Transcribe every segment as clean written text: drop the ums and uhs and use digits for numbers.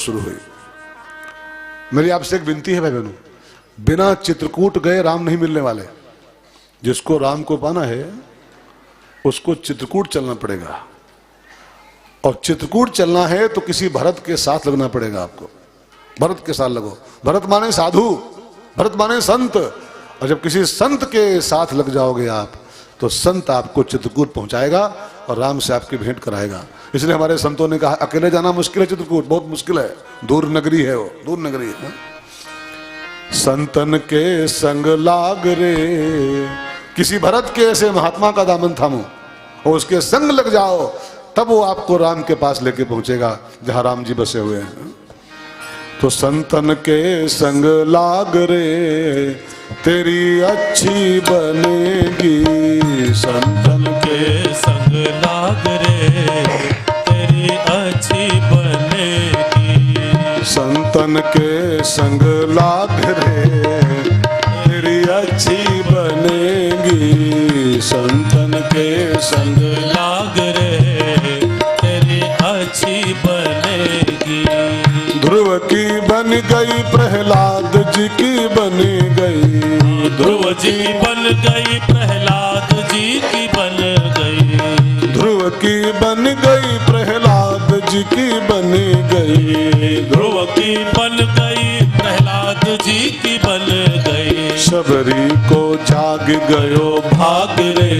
शुरू हुई। मेरी आपसे एक विनती है भाई बहनों, बिना चित्रकूट गए राम नहीं मिलने वाले। जिसको राम को पाना है उसको चित्रकूट चलना पड़ेगा, और चित्रकूट चलना है तो किसी भरत के साथ लगना पड़ेगा आपको। भरत के साथ लगो। भरत माने साधु, भरत माने संत, और जब किसी संत के साथ लग जाओगे आप तो संत आपको चित्रकूट पहुंचाएगा और राम से आपकी भेंट कराएगा। इसलिए हमारे संतों ने कहा अकेले जाना मुश्किल है, चित्रकूट बहुत मुश्किल है, दूर नगरी है, वो दूर नगरी है। संतन के संग लाग रे, किसी भरत के ऐसे महात्मा का दामन थामो और उसके संग लग जाओ, तब वो आपको राम के पास लेके पहुंचेगा जहां राम जी बसे हुए हैं। तो संतन के संग लाग रे तेरी अच्छी बनेगी, संतन के संग लाग रे तेरी अच्छी बनेगी। संतन के संग लाग रे तेरी अच्छी बनेगी। संतन के संग लाग रे तेरी अच्छी बनेगी। ध्रुव की बन गई प्रहलाद जी की बनी गई, ध्रुव जी बन गई प्रहलाद जी की बन गई। ध्रुव की बन गई प्रहलाद जी की बनी गई। ध्रुव की बन गई प्रहलाद जी की बन गई। शबरी को जाग गयो भाग रे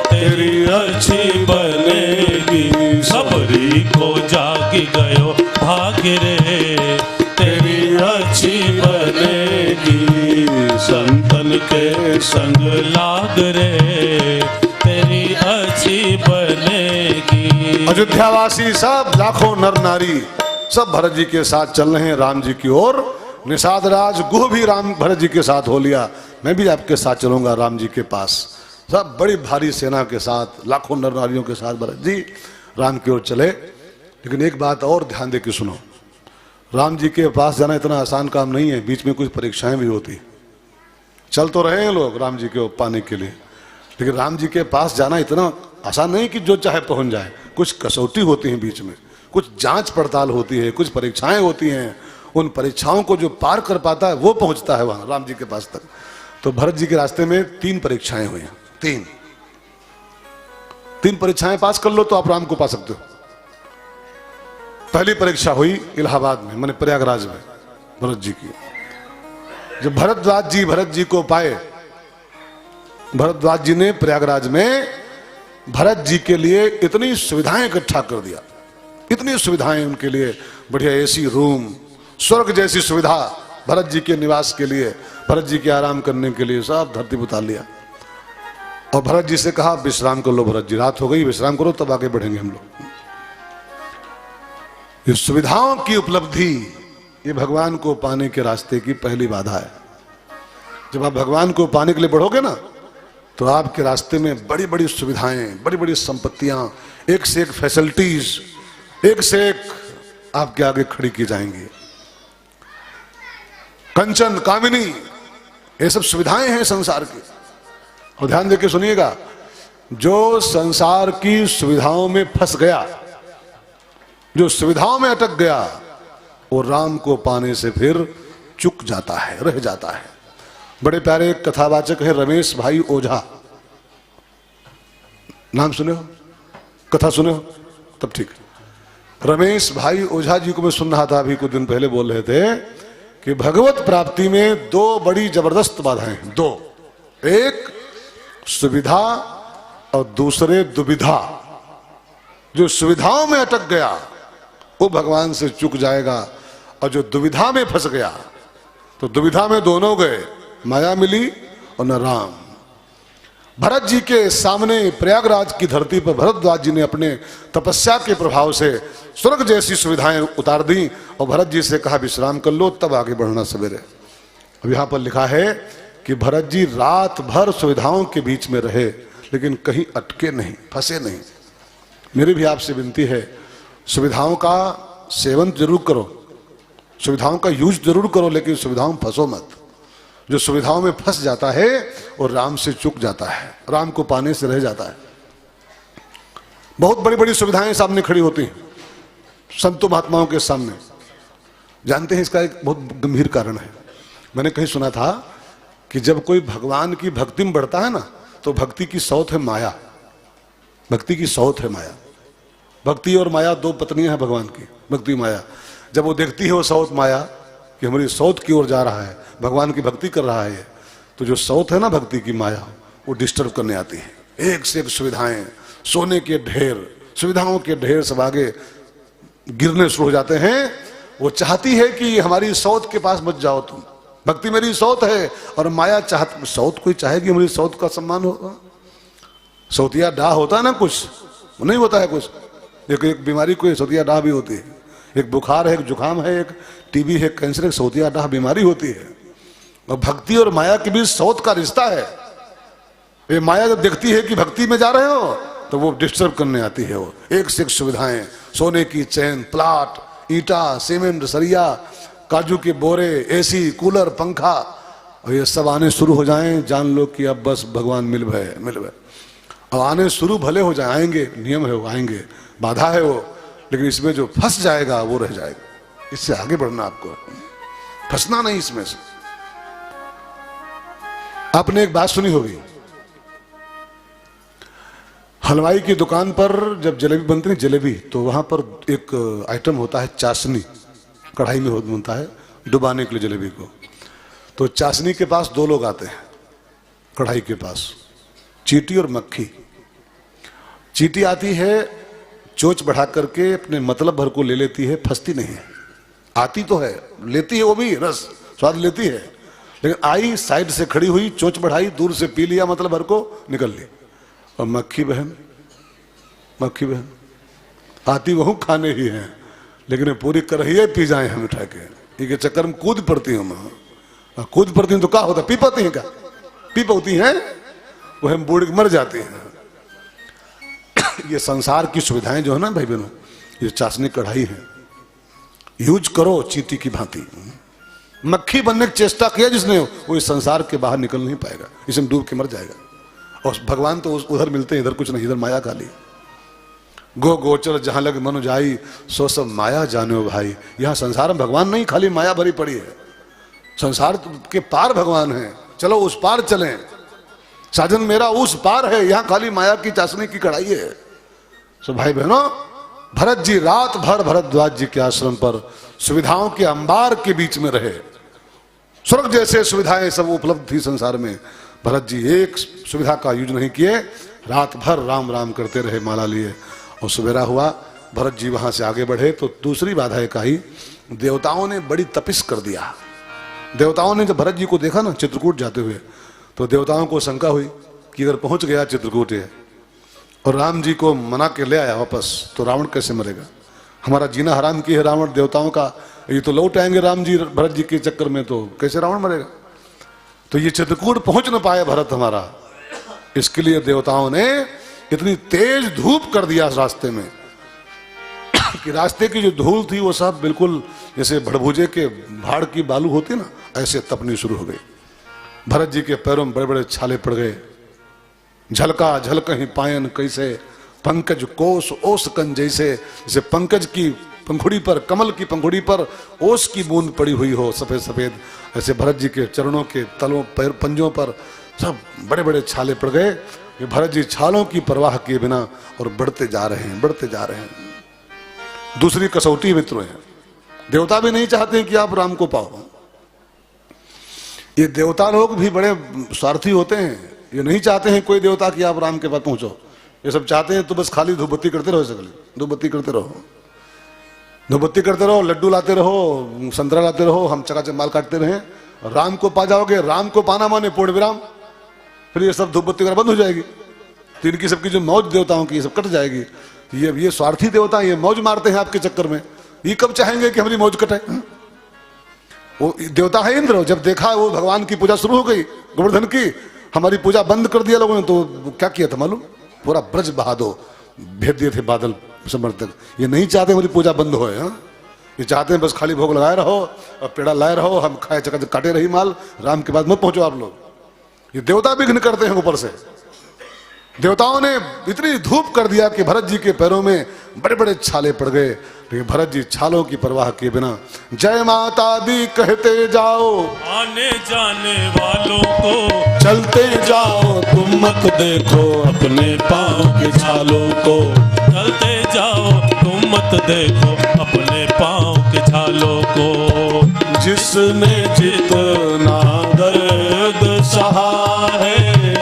तेरी अच्छी बनेगी। सबरी को जाग गयो भाग रे तेरी अच्छी बनेगी। संतन के संग लाग रे तेरी अच्छी बनेगी। अयोध्यावासी सब लाखों नर नारी सब भरत जी के साथ चल रहे हैं राम जी की ओर। निषाद राज गुह भी राम भरत जी के साथ हो लिया, मैं भी आपके साथ चलूंगा राम जी के पास। सब बड़ी भारी सेना के साथ लाखों नर नारियों के साथ भरत जी राम की ओर चले। लेकिन एक बात और ध्यान दे के सुनो, राम जी के पास जाना इतना आसान काम नहीं है, बीच में कुछ परीक्षाएं भी होती। चल तो रहे हैं लोग राम जी को पाने के लिए, लेकिन राम जी के पास जाना इतना आसान नहीं कि जो चाहे पहुंच जाए। कुछ कसौटी होती है बीच में, कुछ जांच पड़ताल होती है, कुछ परीक्षाएं होती हैं। उन परीक्षाओं को जो पार कर पाता है वो पहुंचता है वहां राम जी के पास तक। तो भरत जी के रास्ते में 3 परीक्षाएं हुई हैं। तीन परीक्षाएं पास कर लो तो आप राम को पा सकते हो। पहली परीक्षा हुई इलाहाबाद में, माने प्रयागराज में भरत जी की। जब भरत जी को पाए, भरद्वाज जी ने प्रयागराज में भरत जी के लिए इतनी सुविधाएं इकट्ठा कर दिया, इतनी सुविधाएं उनके लिए, बढ़िया एसी रूम, स्वर्ग जैसी सुविधा भरत जी के निवास के लिए, भरत जी के आराम करने के लिए सब धरती पर उतार लिया। और भरत जी से कहा विश्राम कर लो भरत जी, रात हो गई, विश्राम करो तब आगे बढ़ेंगे हम लोग। इस सुविधाओं की उपलब्धि ये भगवान को पाने के रास्ते की पहली बाधा है। जब आप भगवान को पाने के लिए बढ़ोगे ना तो आपके रास्ते में बड़ी बड़ी सुविधाएं, बड़ी बड़ी संपत्तियां, एक से एक फैसिलिटीज, एक से एक आपके आगे खड़ी की जाएंगी। कंचन कामिनी, ये सब सुविधाएं हैं संसार की। और ध्यान देके सुनिएगा, जो संसार की सुविधाओं में फंस गया, जो सुविधाओं में अटक गया, वो राम को पाने से फिर चूक जाता है, रह जाता है। बड़े प्यारे कथावाचक है रमेश भाई ओझा, नाम सुने हो, कथा सुने हो, तब ठीक। रमेश भाई ओझा जी को मैं सुन रहा था अभी कुछ दिन पहले, बोल रहे थे कि भगवत प्राप्ति में 2 बड़ी जबरदस्त बाधाएं हैं। 2, एक सुविधा और दूसरे दुविधा। जो सुविधाओं में अटक गया वो भगवान से चूक जाएगा, और जो दुविधा में फंस गया तो दुविधा में दोनों गए, माया मिली और न राम। भरत जी के सामने प्रयागराज की धरती पर भरद्वाज जी ने अपने तपस्या के प्रभाव से स्वर्ग जैसी सुविधाएं उतार दी और भरत जी से कहा विश्राम कर लो तब आगे बढ़ना सवेरे। अब यहां पर लिखा है कि भरत जी रात भर सुविधाओं के बीच में रहे, लेकिन कहीं अटके नहीं, फंसे नहीं। मेरी भी आपसे विनती है, सुविधाओं का सेवन जरूर करो, सुविधाओं का यूज जरूर करो, लेकिन सुविधाओं में फंसो मत। जो सुविधाओं में फंस जाता है और राम से चूक जाता है, राम को पाने से रह जाता है। बहुत बड़ी बड़ी सुविधाएं सामने खड़ी होती हैं, संतों महात्माओं के सामने, जानते हैं इसका एक बहुत गंभीर कारण है। मैंने कहीं सुना था कि जब कोई भगवान की भक्ति में बढ़ता है ना, तो भक्ति की सौत है माया। भक्ति की सौत है माया। भक्ति और माया दो पत्नियां हैं भगवान की, भक्ति माया। जब वो देखती है वो सौत माया कि हमारी सौत की ओर जा रहा है, भगवान की भक्ति कर रहा है, तो जो सौत है ना भक्ति की माया, वो डिस्टर्ब करने आती है। एक से एक सुविधाएं, सोने के ढेर, सुविधाओं के ढेर सब आगे गिरने शुरू हो जाते हैं। वो चाहती है कि हमारी सौत के पास मत जाओ तुम, भक्ति मेरी सौत है। और माया चाहती, सौत कोई चाहेगी हमारी सौत का सम्मान होगा? सौतिया डाह होता है ना, कुछ नहीं होता है कुछ। एक बीमारी कोई सौतिया डाह भी होती है, एक बुखार है, एक जुकाम है, एक टीबी है, कैंसर, एक सौतिया डाह बीमारी होती है। और भक्ति और माया के बीच सौत का रिश्ता है। ये माया जब देखती है कि भक्ति में जा रहे हो तो वो डिस्टर्ब करने आती है। वो एक से एक सुविधाएं, सोने की चैन, प्लाट, ईटा, सीमेंट, सरिया, काजू के बोरे, एसी, कूलर, पंखा, और ये सब आने शुरू हो जाएं, जान लो कि अब बस भगवान मिल भय मिल भय। अब आने शुरू भले हो जाए, आएंगे, नियम है वो आएंगे, बाधा है वो, लेकिन इसमें जो फंस जाएगा वो रह जाएगा। इससे आगे बढ़ना, आपको फंसना नहीं इसमें से। आपने एक बात सुनी होगी, हलवाई की दुकान पर जब जलेबी बनती है जलेबी, तो वहां पर एक आइटम होता है चाशनी, कढ़ाई में बनता है डुबाने के लिए जलेबी को। तो चाशनी के पास दो लोग आते हैं, कढ़ाई के पास, चींटी और मक्खी। चींटी आती है, चोंच बढ़ा करके अपने मतलब भर को ले लेती है, फंसती नहीं है। आती तो है, लेती है वो भी रस, स्वाद लेती है, लेकिन आई साइड से खड़ी हुई, चोंच बढ़ाई, दूर से पी लिया मतलब भर को, निकल ली। और मक्खी बहन आती वह खाने ही है, लेकिन पूरी करहिए पी जाए हम उठा के। ये चक्कर में कूद पड़ती हूँ मैं, कूद पड़ती हूँ तो क्या होता, पी पाती हैं क्या? पी पाती हैं, वो हम बूढ़ मर जाते हैं। ये संसार की सुविधाएं जो है ना भाई बहनों, ये चाशनी कढ़ाई है, यूज करो चींटी की भांति। मक्खी बनने की चेष्टा किया जिसने, वो इस संसार के बाहर निकल नहीं पाएगा, इसमें डूब के मर जाएगा। और भगवान तो उधर मिलते हैं, इधर कुछ नहीं, इधर माया काली। गो गोचर जहां लग मनु जाई, सो सब माया जानो भाई। यहां संसार में भगवान नहीं, खाली माया भरी पड़ी है। संसार के पार भगवान है, चलो उस पार चलें, साजन मेरा उस पार है। यहां खाली माया की चाशनी की कढ़ाई है। सो भाई बहनों, भरत जी रात भर भरद्वाज जी के आश्रम पर सुविधाओं के अंबार के बीच में रहे। स्वर्ग जैसे सुविधाएं सब उपलब्ध थी संसार में, भरत जी एक सुविधा का यूज नहीं किए, रात भर राम राम करते रहे माला लिए। और सवेरा हुआ, भरत जी वहां से आगे बढ़े तो दूसरी बाधा एक आई, देवताओं ने बड़ी तपिश कर दिया। देवताओं ने जब भरत जी को देखा ना चित्रकूट जाते हुए, तो देवताओं को शंका हुई कि अगर पहुंच गया चित्रकूट और राम जी को मना के ले आया वापस, तो रावण कैसे मरेगा? हमारा जीना हराम किया है रावण देवताओं का, ये तो लौट आएंगे राम जी भरत जी के चक्कर में, तो कैसे रावण मरेगा? तो ये चित्रकूट पहुंच न पाए भरत हमारा, इसके लिए देवताओं ने इतनी तेज धूप कर दिया रास्ते में कि रास्ते की जो धूल थी वो सब बिल्कुल जैसे भड़भुजे के भाड़ की बालू होती ना, ऐसे तपनी शुरू हो गई। भरत जी के पैरों में बड़े बड़े छाले पड़ गए। झलका झलक ही पायन कैसे, पंकज कोस ओस कन जैसे, जैसे पंकज की पंखुड़ी पर, कमल की पंखुड़ी पर ओस की बूंद पड़ी हुई हो सफेद सफेद, ऐसे भरत जी के चरणों के तलों पैर पंजों पर सब बड़े बड़े छाले पड़ गए। ये भरत जी छालों की परवाह किए बिना और बढ़ते जा रहे हैं, बढ़ते जा रहे हैं। दूसरी कसौटी मित्रों है, देवता भी नहीं चाहते कि आप राम को पाओ। ये देवता लोग भी बड़े स्वार्थी होते हैं, ये नहीं चाहते हैं कोई देवता कि आप राम के पास पहुंचो। ये सब चाहते हैं तो बस खाली धूप बत्ती करते रहो, सकले धूप बत्ती करते रहो, धूप बत्ती करते रहो, लड्डू लाते रहो, संतरा लाते रहो, हम चकाचक माल काटते रहें, राम को पा जाओगे। राम को पाना माने पूर्ण विराम, फिर ये सब धूप बत्ती कर बंद हो जाएगी, तो इनकी सबकी जो मौज देवताओं की सब कट जाएगी। ये स्वार्थी देवता ये मौज मारते हैं आपके चक्कर में। ये कब चाहेंगे कि हमारी मौज कटे? वो देवता है इंद्र, जब देखा वो भगवान की पूजा शुरू हो गई गोवर्धन की, हमारी पूजा बंद कर दिया लोगों ने, तो क्या किया था मालूम? पूरा ब्रज बहा दो, भेज दिए थे बादल समर्थक। ये नहीं चाहते हमारी पूजा बंद हो, ये चाहते हैं बस खाली भोग लगाए रहो और पेड़ा लाए रहो, हम खाए चकाचक काटे रही माल, राम के बाद मत पहुंचो आप लोग। ये देवता विघ्न करते हैं ऊपर से। देवताओं ने इतनी धूप कर दिया कि भरत जी के पैरों में बड़े बड़े छाले पड़ गए। लेकिन भरत जी छालों की परवाह किए बिना जय माता दी कहते जाओ, आने जाने वालों को चलते जाओ तुम मत देखो अपने पाँव के छालों को, चलते जाओ तुम मत देखो अपने पाँव के छालों को। जिसने जितना दर्द सहा है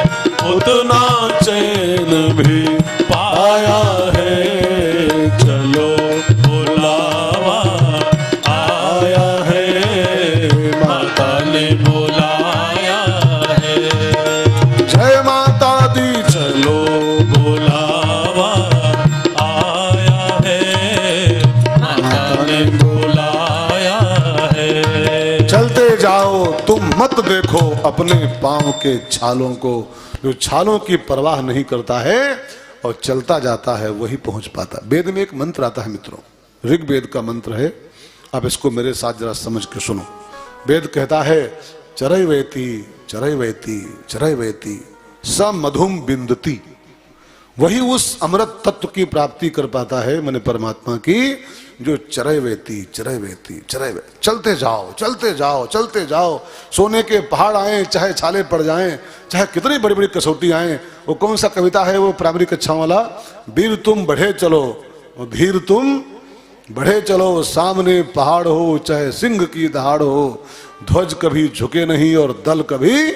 उतना चैन भी पाया है, चलो बुलावा आया है माता ने बुलाया है, जय माता दी चलो बुलावा आया है माता ने बुलाया है। चलते जाओ तुम मत देखो अपने पाँव के छालों को। जो छालों की परवाह नहीं करता है और चलता जाता है वही पहुंच पाता। वेद में एक मंत्र आता है मित्रों, ऋग्वेद का मंत्र है, आप इसको मेरे साथ जरा समझ के सुनो। वेद कहता है चरैवेति चरैवेति चरैवेति स मधुम बिंदति। वही उस अमृत तत्व की प्राप्ति कर पाता है मैंने परमात्मा की, जो चरैवेति चरैवेति चरैवेति। चलते जाओ चलते जाओ चलते जाओ, सोने के पहाड़ आए चाहे छाले पड़ जाएं, चाहे कितनी बड़ी बड़ी कसौटी आए। वो कौन सा कविता है वो प्राइमरी कक्षा वाला, वीर तुम बढ़े चलो धीर तुम बढ़े चलो, सामने पहाड़ हो चाहे सिंह की दहाड़ हो, ध्वज कभी झुके नहीं और दल कभी।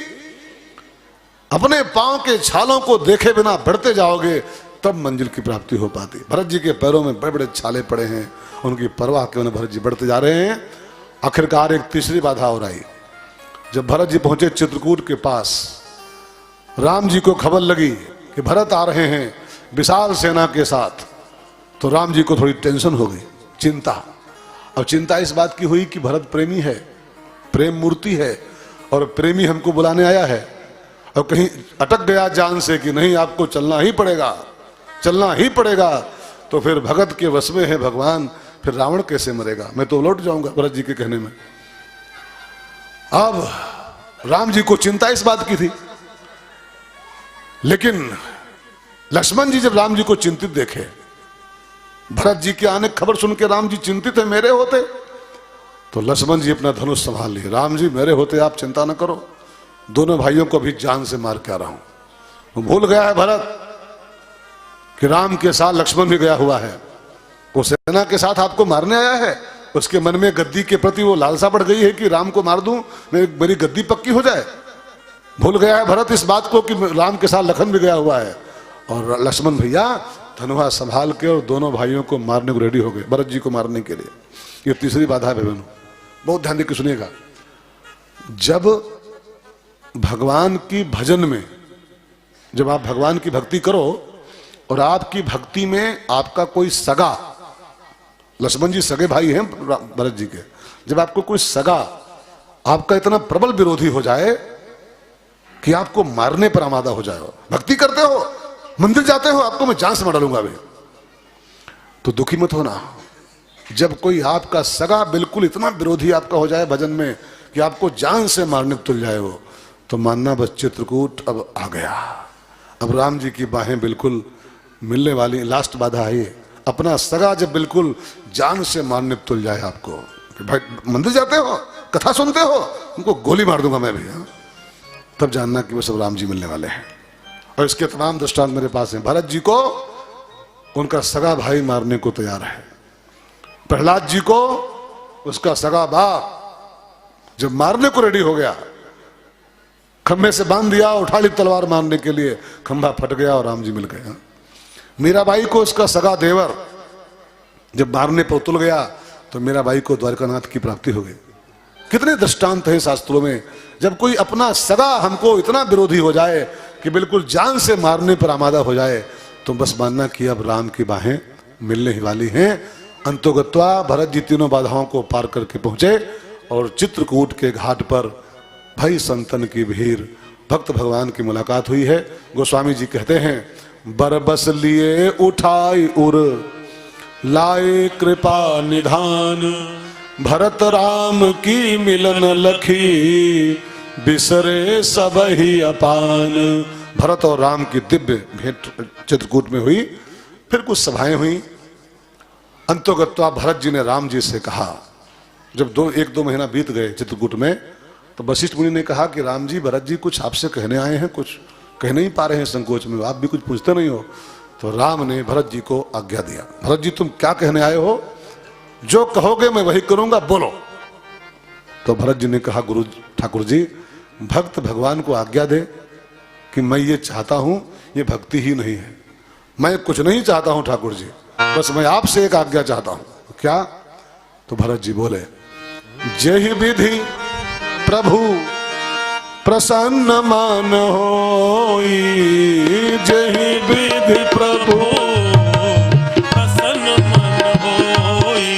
अपने पांव के छालों को देखे बिना बढ़ते जाओगे तब मंजिल की प्राप्ति हो पाती। भरत जी के पैरों में बड़े बड़े छाले पड़े हैं, उनकी परवाह के उन्हें भरत जी बढ़ते जा रहे हैं। आखिरकार एक तीसरी बाधा और आई। जब भरत जी पहुंचे चित्रकूट के पास, राम जी को खबर लगी कि भरत आ रहे हैं विशाल सेना के साथ, तो राम जी को थोड़ी टेंशन हो गई, चिंता। और चिंता इस बात की हुई कि भरत प्रेमी है, प्रेम मूर्ति है और प्रेमी हमको बुलाने आया है, और कहीं अटक गया जान से कि नहीं आपको चलना ही पड़ेगा चलना ही पड़ेगा, तो फिर भगत के वश में है भगवान, फिर रावण कैसे मरेगा, मैं तो लौट जाऊंगा भरत जी के कहने में। अब राम जी को चिंता इस बात की थी, लेकिन लक्ष्मण जी जब राम जी को चिंतित देखे, भरत जी के आने खबर सुन के राम जी चिंतित है, मेरे होते तो लक्ष्मण जी अपना धनुष संभाल लिए, राम जी मेरे होते आप चिंता न करो, दोनों भाइयों को भी जान से मार के आ रहा हूं। वो भूल गया है भरत कि राम के साथ लक्ष्मण भी गया हुआ है, वो सेना के साथ आपको मारने आया है। उसके मन में गद्दी के प्रति वो लालसा बढ़ गई है कि राम को मार दूं, मेरी गद्दी पक्की हो जाए। भूल गया है भरत इस बात को कि राम के साथ लखन भी गया हुआ है। और लक्ष्मण भैया धनुहा संभाल के और दोनों भाइयों को मारने को रेडी हो गए, भरत जी को मारने के लिए। ये तीसरी बाधा है बहनों, बहुत ध्यान देकर सुनिएगा। जब भगवान की भजन में, जब आप भगवान की भक्ति करो और आपकी भक्ति में आपका कोई सगा, लक्ष्मण जी सगे भाई हैं भरत जी के, जब आपको कोई सगा आपका इतना प्रबल विरोधी हो जाए कि आपको मारने पर आमादा हो जाए, भक्ति करते हो मंदिर जाते हो, आपको मैं जान से मार डालूंगा अभी, तो दुखी मत होना। जब कोई आपका सगा बिल्कुल इतना विरोधी आपका हो जाए भजन में कि आपको जान से मारने तुल जाए वो, तो मानना बस चित्रकूट अब आ गया। अब राम जी की बाहें बिल्कुल मिलने वाली। लास्ट बाधा है ये, अपना सगा जब बिल्कुल जान से मारने तुल जाए आपको कि भाई मंदिर जाते हो, कथा सुनते हो, उनको गोली मार दूंगा मैं भी, तब जानना कि वो सब राम जी मिलने वाले हैं। और इसके तमाम दृष्टांत मेरे पास हैं। भरत जी को उनका सगा भाई मारने को तैयार है, प्रहलाद जी को उसका सगा बाप जब मारने को रेडी हो गया, खंभे से बांध दिया, उठा ली तलवार मारने के लिए, खंभा फट गया और राम जी मिल गए। मीराबाई को उसका सगा देवर जब मारने पर उतल गया तो मीराबाई को द्वारकानाथ की प्राप्ति हो गई। कितने दृष्टांत हैं शास्त्रों में, जब कोई अपना सगा हमको इतना विरोधी हो जाए कि बिल्कुल जान से मारने पर आमादा हो जाए, तो बस मानना कि अब राम की बाहें मिलने ही वाली हैं। अंतोगत्वा भरत जी तीनों बाधाओं को पार करके पहुंचे और चित्रकूट के घाट पर भई संतन की भीड़, भक्त भगवान की मुलाकात हुई है। गोस्वामी जी कहते हैं, बरबस लिए उठाई उर लाए कृपा निधान, भरत राम की मिलन लखी बिसरे सब ही अपान। भरत और राम की दिव्य भेंट चित्रकूट में हुई। फिर कुछ सभाएं हुई अंतोगत्वा भरत जी ने राम जी से कहा, जब एक दो महीना बीत गए चित्रकूट में, तो वशिष्ठ मुनि ने कहा कि राम जी, भरत जी कुछ आपसे कहने आए हैं, कुछ कह नहीं पा रहे हैं संकोच में, आप भी कुछ पूछते नहीं हो। तो राम ने भरत जी को आज्ञा दिया, भरत जी तुम क्या कहने आए हो, जो कहोगे मैं वही करूंगा, बोलो। तो भरत जी ने कहा, गुरु ठाकुर जी, भक्त भगवान को आज्ञा दे कि मैं ये चाहता हूं, ये भक्ति ही नहीं है, मैं कुछ नहीं चाहता हूं ठाकुर जी, बस मैं आपसे एक आज्ञा चाहता हूं। क्या? तो भरत जी बोले, जेहि विधि प्रभु प्रसन्न मान होई, जहि विधि प्रभु प्रसन्न मन होई,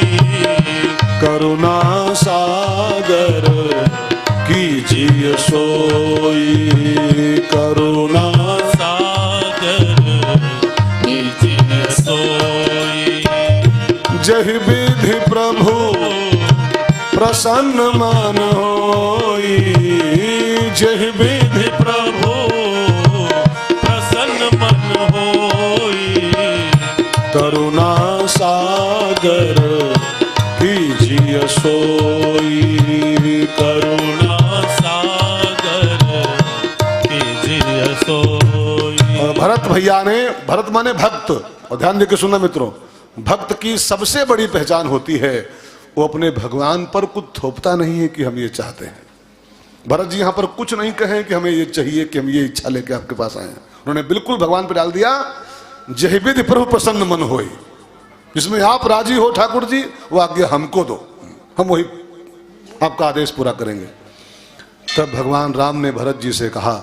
करुणा सागर कीजिए सोई, करुणा सागर कीजिए सोई। जहि विधि प्रभु प्रसन्न मान होई, जहि विधि प्रभु प्रसन्न मन होई, करुणा सागर कीजिए सोई, करुणा सागर कीजिए सोई। और भरत भैया ने, भरत माने भक्त, और ध्यान देकर सुनना मित्रों, भक्त की सबसे बड़ी पहचान होती है वो अपने भगवान पर कुछ थोपता नहीं है कि हम ये चाहते हैं। भरत जी यहां पर कुछ नहीं कहे कि हमें ये चाहिए, कि हम ये इच्छा लेके आपके पास आए हैं। उन्होंने बिल्कुल भगवान पर डाल दिया, जहि विधि प्रभु प्रसन्न मन होई, जिसमें आप राजी हो ठाकुर जी, वो आज्ञा हमको दो, हम वही आपका आदेश पूरा करेंगे। तब भगवान राम ने भरत जी से कहा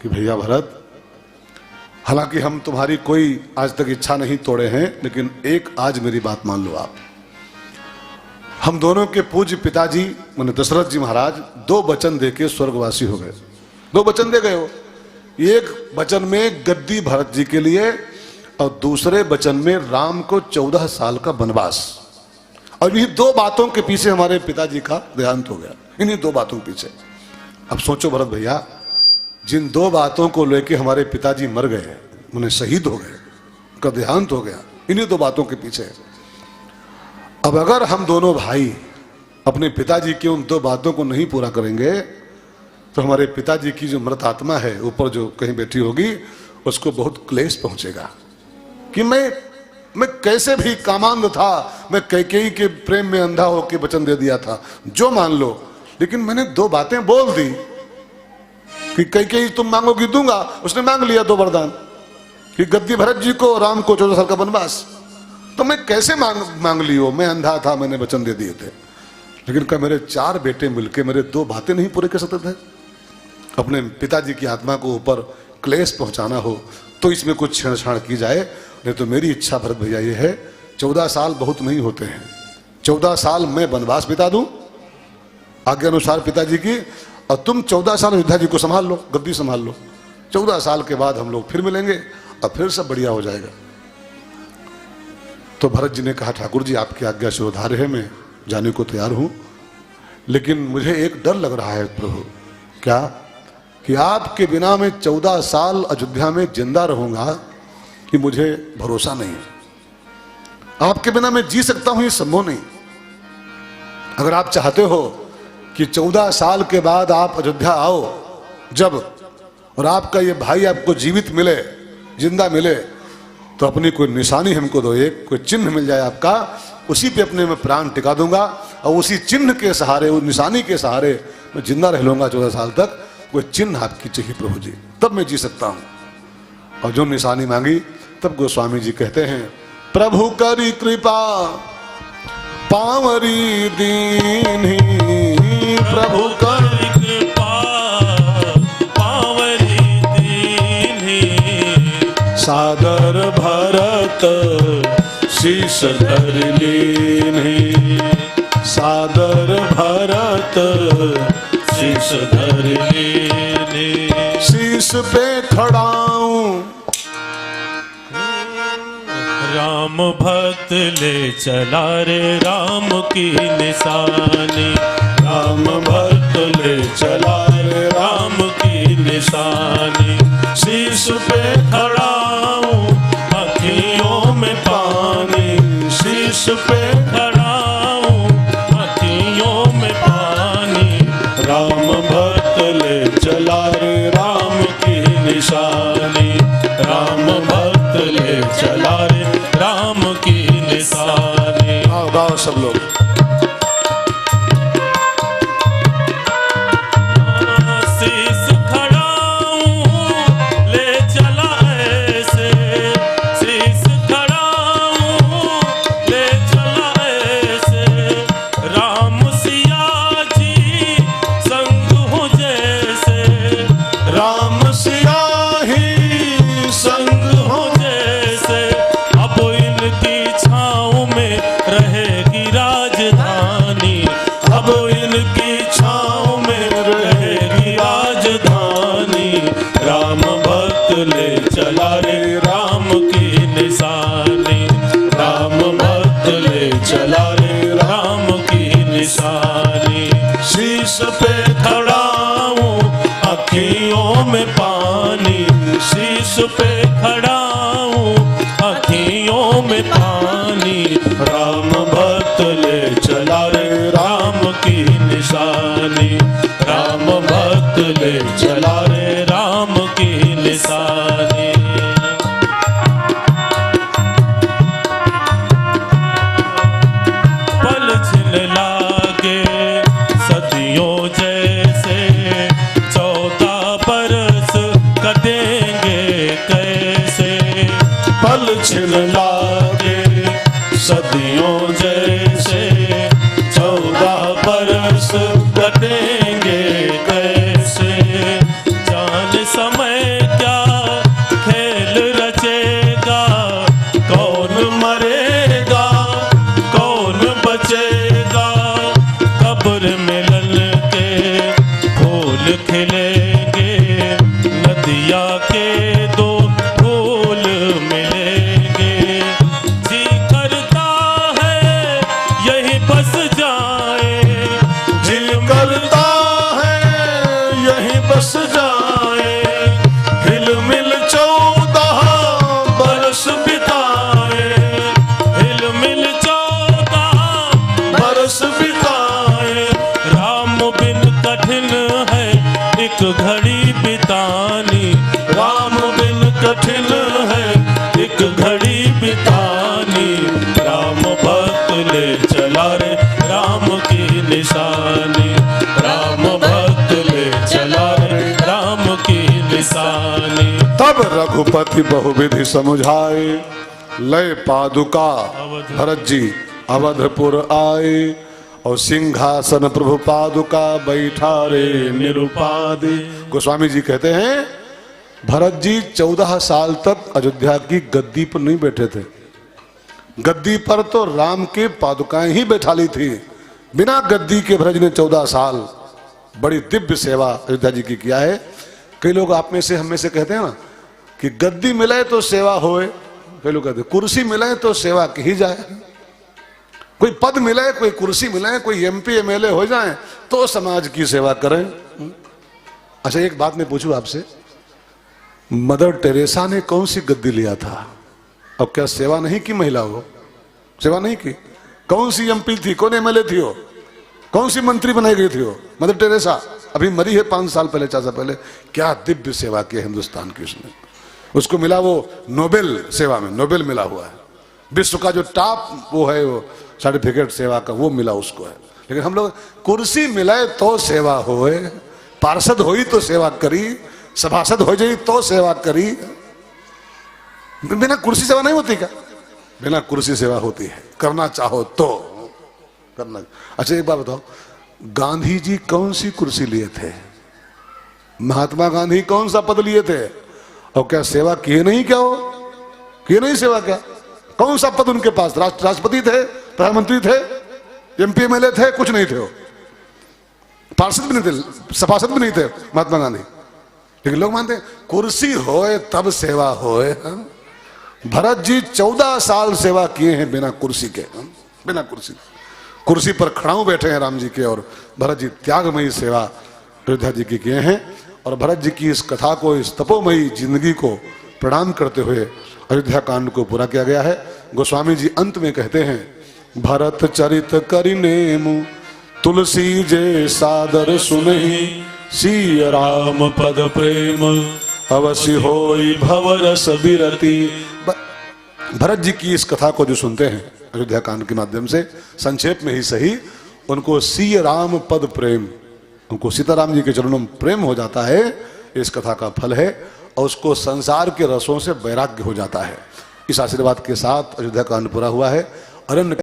कि भैया भरत, हालांकि हम तुम्हारी कोई आज तक इच्छा नहीं तोड़े हैं, लेकिन एक आज मेरी बात मान लो आप। हम दोनों के पूज्य पिताजी माने दशरथ जी महाराज 2 वचन देके स्वर्गवासी हो गए। 2 वचन दे गए हो, एक वचन में गद्दी भरत जी के लिए और दूसरे वचन में राम को 14 साल का वनवास। और इन्हीं 2 बातों के पीछे हमारे पिताजी का देहांत हो गया, इन्हीं 2 बातों के पीछे। अब सोचो भरत भैया, जिन 2 बातों को लेके हमारे पिताजी मर गए, उन्हें शहीद हो गए, उनका देहांत हो गया, इन्हीं 2 बातों के पीछे। अब अगर हम दोनों भाई अपने पिताजी की उन 2 बातों को नहीं पूरा करेंगे, तो हमारे पिताजी की जो मृत आत्मा है ऊपर जो कहीं बैठी होगी, उसको बहुत क्लेश पहुंचेगा कि मैं कैसे भी कामांध था, मैं कैकेयी के प्रेम में अंधा होकर वचन दे दिया था, जो मान लो, लेकिन मैंने 2 बातें बोल दी कि कैकेयी तुम मांगोगी दूंगा, उसने मांग लिया 2 वरदान कि गद्दी भरत जी को, राम को 14 साल का वनवास। तो मैं कैसे मांग लियो, मैं अंधा था, मैंने वचन दे दिए थे। लेकिन क्या मेरे 4 बेटे मिलके मेरे 2 बातें नहीं पूरे कर सकते थे? अपने पिताजी की आत्मा को ऊपर क्लेश पहुंचाना हो तो इसमें कुछ छेड़छाड़ की जाए, नहीं तो मेरी इच्छा भरत भैया ये है, 14 साल बहुत नहीं होते हैं, 14 साल मैं वनवास बिता दूं आज्ञा अनुसार पिताजी की, और तुम 14 साल अयोध्या जी को संभाल लो, गद्दी संभाल लो। 14 साल के बाद हम लोग फिर मिलेंगे और फिर सब बढ़िया हो जाएगा। तो भरत जी ने कहा, ठाकुर जी आपकी आज्ञा से उधार है, मैं जाने को तैयार हूं, लेकिन मुझे एक डर लग रहा है प्रभु। क्या? कि आपके बिना मैं 14 साल अयोध्या में जिंदा रहूंगा कि मुझे भरोसा नहीं है। आपके बिना मैं जी सकता हूं ये संभव नहीं। अगर आप चाहते हो कि 14 साल के बाद आप अयोध्या आओ जब, और आपका ये भाई आपको जीवित मिले, जिंदा मिले, तो अपनी कोई निशानी हमको दो, एक कोई चिन्ह मिल जाए आपका, उसी पे अपने मैं प्राण टिका दूंगा और उसी चिन्ह के सहारे, उस निशानी के सहारे मैं जिंदा रह लूंगा 14 साल तक। कोई चिन्ह आपकी चाहिए प्रभु जी, तब मैं जी सकता हूं। और जो निशानी मांगी, तब गोस्वामी जी कहते हैं, प्रभु करी कृपा पावरी दीन्ही, प्रभु करी कृपा पावरी दीन्ही, सादर भरत शीश धर लीन्ही, सादर भरत शीश धर लीन्ही, शीश पे खड़ाऊं राम भक्त ले चला रे राम की निशानी, राम भक्त ले चला रे राम की निशानी, शीश पे खड़ा हूँ अखियों में पानी, शीश निशानी। शीश पे खड़ा हूँ अखियों में पानी, शीश पे खड़ा हूँ अखियों में पानी। राम भक्त ले चला रे राम की निशानी, राम भक्त ले चला रे राम की निशानी। पल छिन लागे सदियों जैसे, 14 बरस कटेंगे कैसे। पल छिन लागे सदियों जैसे, 14 बरस कटेंगे कैसे। जान समय क्या खेल रचेगा, कौन मरेगा कौन बचेगा। कब्र मिलन के फूल खिलेंगे, नदिया के 2 फूल मिलेंगे। जी करता है यही बस जाए, जी करता है यही बस जाए। हिल मिल 14 बरस बिताए, हिल मिल 14 बरस बिताए। राम बिन कठिन है एक घड़ी बितानी, राम बिन कठिन है एक घड़ी बितानी। राम भक्त ले चला रे राम की निशानी, राम भक्त ले चला रे राम की निशानी। तब रघुपति बहुविधि समुझाए, लय पादुका भरत जी अवधपुर आए। और सिंहासन प्रभु पादुका बैठा रे निरुपादि। गोस्वामी जी कहते हैं भरत जी 14 साल तक अयोध्या की गद्दी पर नहीं बैठे थे। गद्दी पर तो राम के पादुकाएं ही बैठा ली थी। बिना गद्दी के भरत जी ने 14 साल बड़ी दिव्य सेवा अयोध्या जी की किया है। कई लोग आप में से हम में से कहते हैं ना कि गद्दी मिले तो सेवा होए, कई लोग कहते हैं कुर्सी मिले तो सेवा की ही जाए। कोई पद मिले, कोई कुर्सी मिले, कोई एमपी एमएलए हो जाए तो समाज की सेवा करें। अच्छा एक बात मैं पूछूं आपसे, मदर टेरेसा ने कौन सी गद्दी लिया था? अब क्या सेवा नहीं की महिला हो? सेवा नहीं की? कौन सी एमपी थी, कौन एमएलए थी हो, कौन सी मंत्री बनाई गई थी हो? मदर टेरेसा अभी मरी है 5 साल पहले 4 साल पहले। क्या दिव्य सेवा की हिंदुस्तान की उसने। उसको मिला वो नोबेल सेवा में, नोबेल मिला हुआ है। विश्व का जो टॉप वो है वो सर्टिफिकेट सेवा का वो मिला उसको है। लेकिन हम लोग कुर्सी मिले तो सेवा होए, पार्षद होई तो सेवा करी, सभासद हो जाई तो सेवा करी। बिना कुर्सी सेवा नहीं होती क्या? बिना कुर्सी सेवा होती है, करना चाहो तो करना। अच्छा एक बात बताओ, गांधी जी कौन सी कुर्सी लिए थे? महात्मा गांधी कौन सा पद लिए थे? और क्या सेवा किए नहीं? क्या हो किए नहीं सेवा? क्या कौन सा पद उनके पास? राष्ट्रपति थे, प्रधानमंत्री थे, एमपी एमएलए थे? कुछ नहीं थे। वो पार्षद भी नहीं थे, सभासद भी नहीं थे महात्मा गांधी। लेकिन लोग मानते हैं कुर्सी होए तब सेवा होए। भरत जी 14 साल सेवा किए हैं बिना कुर्सी के, बिना कुर्सी। कुर्सी पर खड़ाऊ बैठे हैं राम जी के, और भरत जी त्यागमयी सेवा अयोध्या जी की किए हैं। और भरत जी की इस कथा को, इस तपोमयी जिंदगी को प्रणाम करते हुए अयोध्या कांड को पूरा किया गया है। गोस्वामी जी अंत में कहते हैं, भरत चरित करिनेमु तुलसी जे सादर सुनहि, सिय राम पद प्रेम अवश्य होई भवरस बिरति। भरत जी की इस कथा को जो सुनते हैं अयोध्या कांड के माध्यम से, संक्षेप में ही सही, उनको सिय राम पद प्रेम, उनको सीताराम जी के चरणों में प्रेम हो जाता है। इस कथा का फल है, और उसको संसार के रसों से वैराग्य हो जाता है। इस आशीर्वाद के साथ अयोध्या कांड पूरा हुआ है। अरण्य